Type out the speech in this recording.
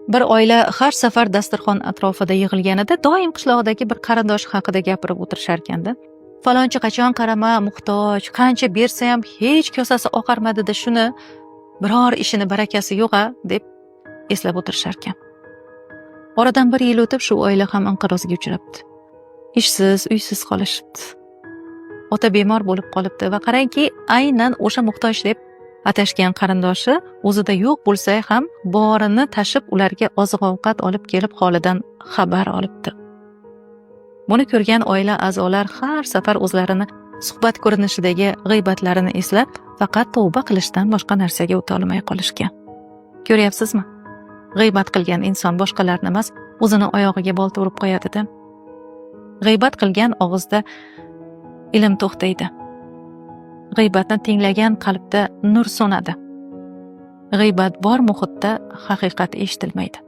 Bir oila har safar dasturxon atrofida yig'ilganida doim qishlog'idagi bir qarindoshi haqida gapirib o'tirishar ekanda. Falonchi qachon qarama muhtoj, qancha bersa ham hech kosasi oqarmadi-da, shuni biror ishini barakasi yo'q-a deb eslab o'tirishar ekan. Oradan bir yil o'tib shu oila ham inqirozga uchrabdi. Ishsiz, uysiz qolishibdi. Ota bemor bo'lib qolibdi va qarangki, aynan o'sha muhtoj deb atashgan qarindoshi o'zida yo'q bo'lsa ham borini tashib ularga oziq-ovqat olib kelib holidan xabar olibdi. Buni ko'rgan oila a'zolar har safar o'zlarini suhbat ko'rinishidagi g'iybatlarini eslab, faqat tavba qilishdan boshqa narsaga o'ta olmay qolishgan. Ko'ryapsizmi? G'iybat qilgan inson boshqalarni emas, o'zini oyog'iga bolta urib qo'yadi-da. G'iybat qilgan og'izda ilm to'xtaydi. G'iybatni tinglagan qalbda nur so'nadi. G'iybat bor muhitda haqiqat eshitilmaydi.